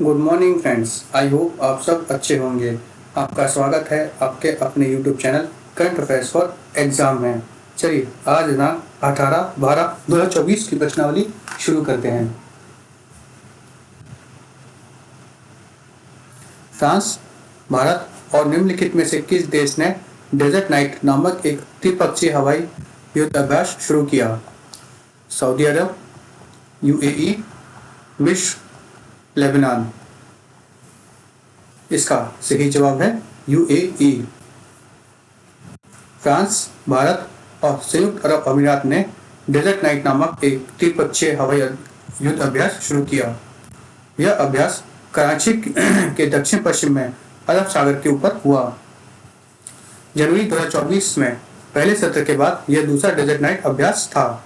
Good morning friends. I hope आप सब अच्छे होंगे। आपका स्वागत है आपके अपने YouTube channel current affairs for exam में। चलिए आज दिनांक 18/12/2024 की प्रश्नावली शुरू करते हैं। फ्रांस, भारत और निम्नलिखित में से किस देश ने डेजर्ट नाइट नामक एक त्रिपक्षीय हवाई युद्ध अभ्यास शुरू किया? सऊदी अरब, यूएई, मिस्र, लेबनान। इसका सही जवाब है यूएई। फ्रांस, भारत और संयुक्त अरब अमीरात ने डेजर्ट नाइट नामक एक त्रिपक्षीय हवाई युद्ध अभ्यास शुरू किया। यह अभ्यास कराची के दक्षिण पश्चिम में अरब सागर के ऊपर हुआ। जनवरी 2024 में पहले सत्र के बाद यह दूसरा डेजर्ट नाइट अभ्यास था।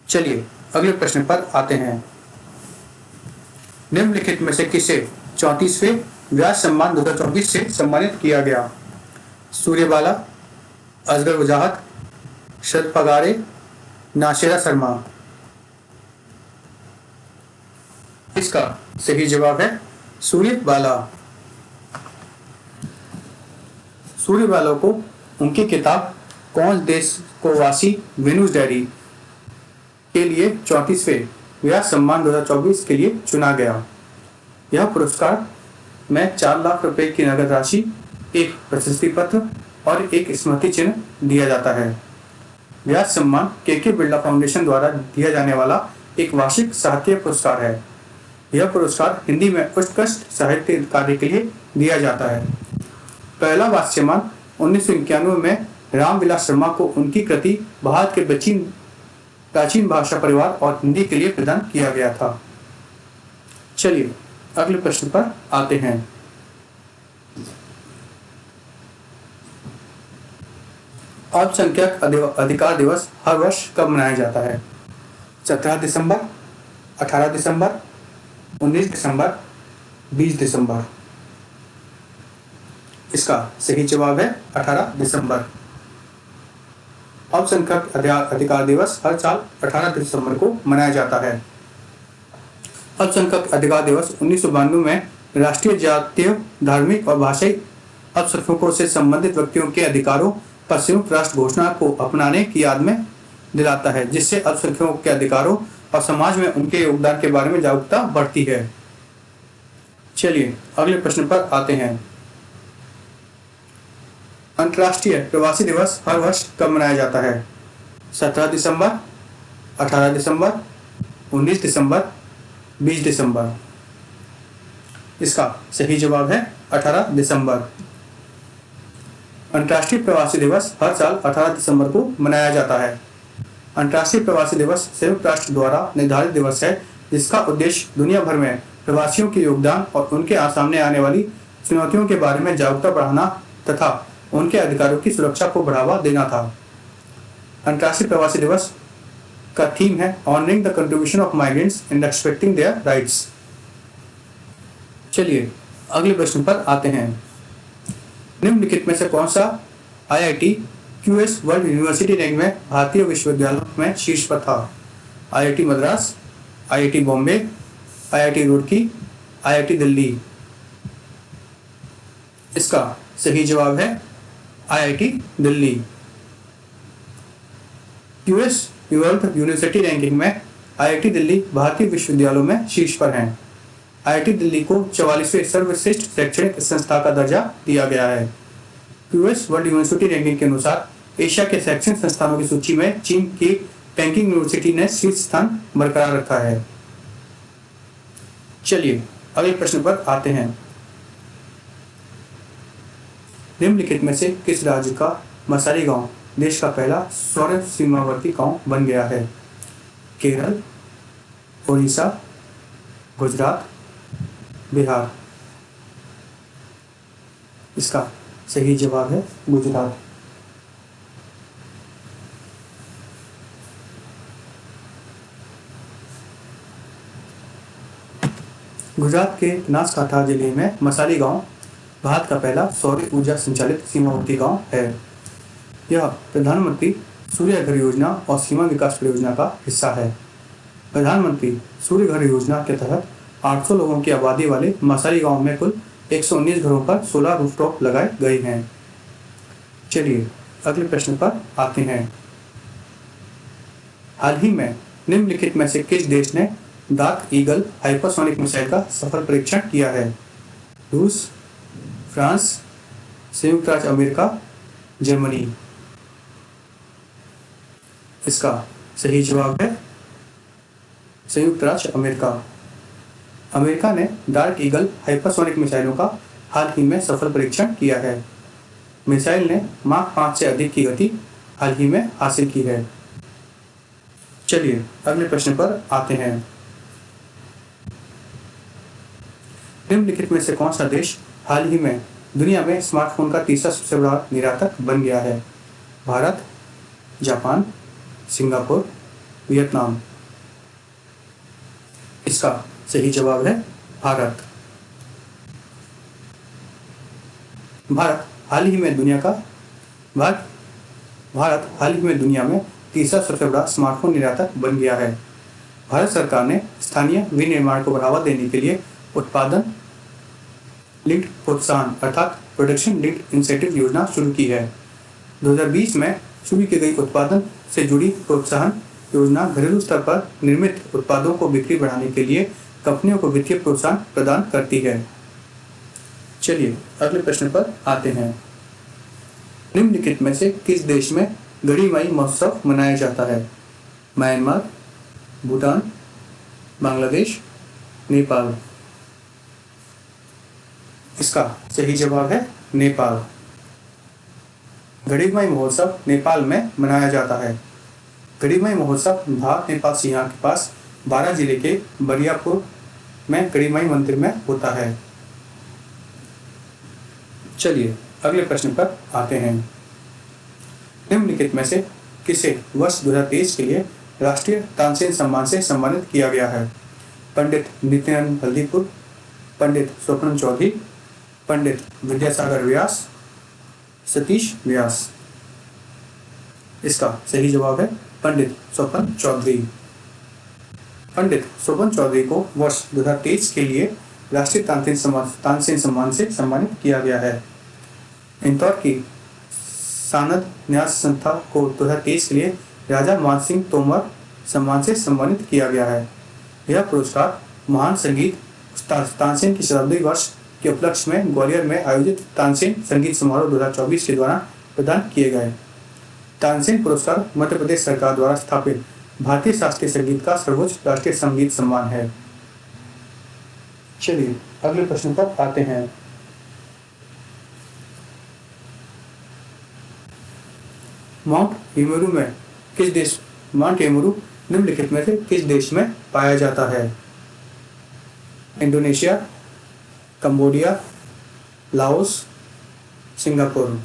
चलिए अगले प्रश्न पर आते हैं। निम्नलिखित में से किसे 34वें व्यास सम्मान 2024 से सम्मानित किया गया? सूर्यबाला, असगर वजाहत, शरद पगारे, नाशिरा शर्मा। इसका सही जवाब है सूर्यबाला। सूर्यबाला को उनकी किताब कौन देश को वासी वेनुस डायरी के लिए 34वें व्यास सम्मान 2024 के लिए चुना गया। यह पुरस्कार में 4 लाख रुपए की नगद राशि, एक प्रशस्ति पत्र और एक स्मृति चिन्ह दिया जाता है। व्यास सम्मान के बिरला फाउंडेशन द्वारा दिया जाने वाला एक वार्षिक साहित्य पुरस्कार है। यह पुरस्कार हिंदी में उत्कृष्ट साहित्य कार्य के लिए दिया जाता है। पहला व्यास सम्मान 1991 में रामविलास शर्मा को उनकी कृति भारत के प्राचीन भाषा परिवार और हिंदी के लिए प्रदान किया गया था। चलिए अगले प्रश्न पर आते हैं। अल्पसंख्यक अधिकार दिवस हर वर्ष कब मनाया जाता है? 17 दिसंबर, 18 दिसंबर, 19 दिसंबर, 20 दिसंबर। इसका सही जवाब है 18 दिसंबर। अल्पसंख्यक अधिकार दिवस हर साल 18 दिसंबर को मनाया जाता है। अल्पसंख्यक अधिकार दिवस 1992 में राष्ट्रीय, जातीय, धार्मिक और भाषाई अल्पसंख्यकों से संबंधित व्यक्तियों के अधिकारों पर संयुक्त राष्ट्र घोषणा को अपनाने की याद में दिलाता है, जिससे अल्पसंख्यकों के अधिकारों और समाज में उनके योगदान के बारे में जागरूकता बढ़ती है। चलिए अगले प्रश्न पर आते हैं। अंतर्राष्ट्रीय प्रवासी दिवस हर वर्ष कब मनाया जाता है? 17 दिसंबर, 18 दिसंबर, 19 दिसंबर, 20 दिसंबर। इसका सही जवाब है 18 दिसंबर। अंतर्राष्ट्रीय प्रवासी दिवस हर साल 18 दिसंबर को मनाया जाता है। अंतर्राष्ट्रीय प्रवासी दिवस संयुक्त राष्ट्र द्वारा निर्धारित दिवस है, जिसका उद्देश्य दुनिया भर में प्रवासियों के योगदान और उनके सामने आने वाली चुनौतियों के बारे में जागरूकता बढ़ाना तथा उनके अधिकारों की सुरक्षा को बढ़ावा देना था। अंतर्राष्ट्रीय प्रवासी दिवस का थीम है honouring the contribution of migrants and respecting their rights. चलिए अगले प्रश्न पर आते हैं। निम्नलिखित में से कौन सा IIT QS world university rank में भारतीय विश्वविद्यालयों में शीर्ष पर था? IIT Madras, IIT Bombay, IIT Roorkee, IIT Delhi. इसका सही जवाब है IIT Delhi. US world university ranking में आईआईटी दिल्ली भारतीय विश्वविद्यालयों में शीर्ष पर है। आईआईटी दिल्ली को 44वें सर्वश्रेष्ठ शैक्षणिक संस्था का दर्जा दिया गया है। यूएस वर्ल्ड यूनिवर्सिटी रैंकिंग के अनुसार एशिया के शैक्षणिक संस्थानों की सूची में चीन की पेकिंग यूनिवर्सिटी ने शीर्ष स्थान बरकरार रखा है। चलिए अगले प्रश्न पर आते हैं। निम्नलिखित में से किस राज्य का मसारी गांव देश का पहला सौर सीमावर्ती गांव बन गया है? केरल, ओडिशा, गुजरात, बिहार। इसका सही जवाब है गुजरात। गुजरात के बनासकांठा जिले में मसारी गांव भारत का पहला सौर ऊर्जा संचालित सीमावर्ती गांव है। यह प्रधानमंत्री सूर्य घर योजना और सीमा विकास परियोजना का हिस्सा है। प्रधानमंत्री सूर्य घर योजना के तहत 800 लोगों की आबादी वाले मसारी गांव में कुल 119 घरों पर 16 रूफटॉप लगाए गए हैं। चलिए अगले प्रश्न पर आते हैं। हाल ही में निम्नलिखित में से किस देश ने डार्क ईगल हाइपरसोनिक मिसाइल का सफल परीक्षण किया है? रूस, फ्रांस, संयुक्त राज्य अमेरिका, जर्मनी। इसका सही जवाब है संयुक्त राज्य अमेरिका। अमेरिका ने डार्क ईगल हाइपरसोनिक मिसाइलों का हाल ही में सफल परीक्षण किया है। मिसाइल ने माक 5 से अधिक की गति हाल ही में हासिल की है। चलिए अगले प्रश्न पर आते हैं। निम्नलिखित में से कौन सा देश हाल ही में दुनिया में स्मार्टफोन का तीसरा सबसे बड़ा निर्यातक बन गया है? Bharat, Japan, Singapore, Vietnam. इसका सही जवाब है भारत। भारत हाल ही में दुनिया में तीसरा सबसे बड़ा स्मार्टफोन निर्यातक बन गया है। भारत सरकार ने स्थानीय विनिर्माण को बढ़ावा देने के लिए उत्पादन लिंक्ड प्रोत्साहन अर्थात प्रोडक्शन लिंक्ड इंसेंटिव योजना शुरू की है। 2020 में शुरू की गई उत्पादन से जुड़ी प्रोत्साहन योजना घरेलू स्तर पर निर्मित उत्पादों को बिक्री बढ़ाने के लिए कंपनियों को वित्तीय प्रोत्साहन प्रदान करती है। चलिए अगले प्रश्न पर आते हैं। निम्नलिखित में से किस देश में गढ़ीमाई महोत्सव मनाया जाता है? म्यांमार, भूटान, बांग्लादेश, नेपाल। इसका सही जवाब है नेपाल। गढ़ीमाई महोत्सव नेपाल में मनाया जाता है। गढ़ीमाई महोत्सव भारत नेपाल सीमा के पास 12 जिले के बरियापुर में गढ़ीमाई मंदिर में होता है। चलिए अगले प्रश्न पर आते हैं। निम्नलिखित में से किसे वर्ष 2023 के लिए राष्ट्रीय तानसेन सम्मान से सम्मानित किया गया है? पंडित नित्यानंद हल्दीपुर, पंडित स्वप्न चौधरी, पंडित विद्यासागर व्यास, सतीश व्यास। इसका सही जवाब है पंडित स्वपन चौधरी। पंडित स्वपन चौधरी को वर्ष 2023 के लिए राष्ट्रीय तानसेन सम्मान से सम्मानित किया गया है। इंदौर की सानद न्यास संस्था को 2023 के लिए राजा मान सिंह तोमर सम्मान से सम्मानित किया गया है। यह पुरस्कार महान संगीत तानसेन की शताब्दी वर्ष के उपलक्ष्य में ग्वालियर में आयोजित तानसेन संगीत समारोह 2024 के दौरान प्रदान किए गए। तानसेन पुरस्कार मध्य प्रदेश सरकार द्वारा स्थापित भारतीय शास्त्रीय संगीत का सर्वोच्च राष्ट्रीय संगीत सम्मान है। चलिए अगले प्रश्न पर आते हैं। माउंट एमुरू निम्नलिखित में से किस देश में पाया जाता है? Indonesia, Cambodia, Laos, Singapore.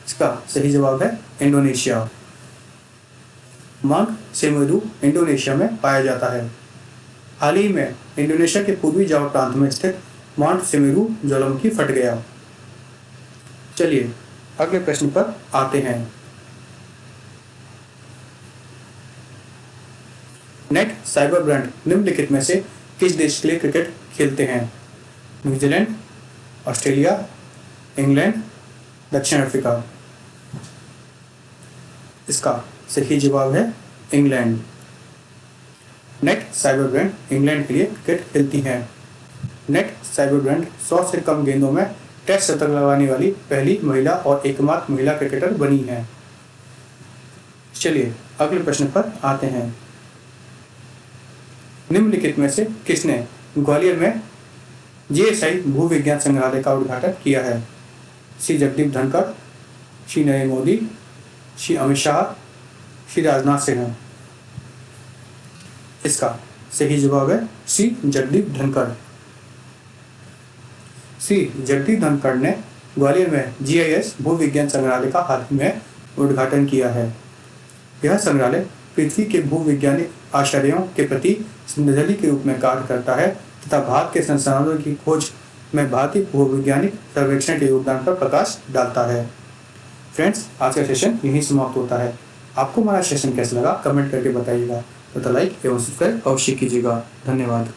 इसका सही जवाब है इंडोनेशिया। माउंट सेमेरू इंडोनेशिया में पाया जाता है। हाल ही में इंडोनेशिया के पूर्वी जावा प्रांत में स्थित माउंट सेमेरू ज्वालामुखी फट गया। चलिए अगले प्रश्न पर आते हैं। नेट साइबरब्रांड निम्नलिखित में से किस देश के लिए क्रिकेट खेलते हैं? न्यूजीलैंड, ऑस्ट्रेलिया, इंग्लैंड, दक्षिण अफ्रीका। इसका सही जवाब है इंग्लैंड। नेट साइबरब्रांड इंग्लैंड के लिए क्रिकेट खेलती हैं। नेट साइबरब्रांड 100 से कम गेंदों में टेस्ट शतक लगाने वाली पहली महिला और एकमात्र महिला क्रिकेटर बनी है। चलिए अगले प्रश्न पर आते हैं। निम्नलिखित में से किसने ग्वालियर में जीएसआई भूविज्ञान संग्रहालय का उद्घाटन किया है? श्री जगदीप धनखड़, श्री नरेंद्र मोदी, श्री अमित शाह, श्री राजनाथ सिंह। इसका सही जवाब है श्री जगदीप धनखड़। श्री जगदीप धनखड़ ने ग्वालियर में जीआईएस भूविज्ञान संग्रहालय का हाल ही में उद्घाटन किया है। यह संग्रहालय पृथ्वी के भूविज्ञानिक आश्चर्यों के प्रति श्रद्धांजलि के रूप में कार्य करता है तथा भारत के संसाधनों की खोज में भारतीय भूवैज्ञानिक सर्वेक्षण के योगदान पर प्रकाश डालता है। फ्रेंड्स, आज का सेशन यहीं समाप्त होता है। आपको हमारा सेशन कैसा लगा कमेंट करके बताइएगा तथा लाइक एवं सब्सक्राइब अवश्य कीजिएगा। धन्यवाद।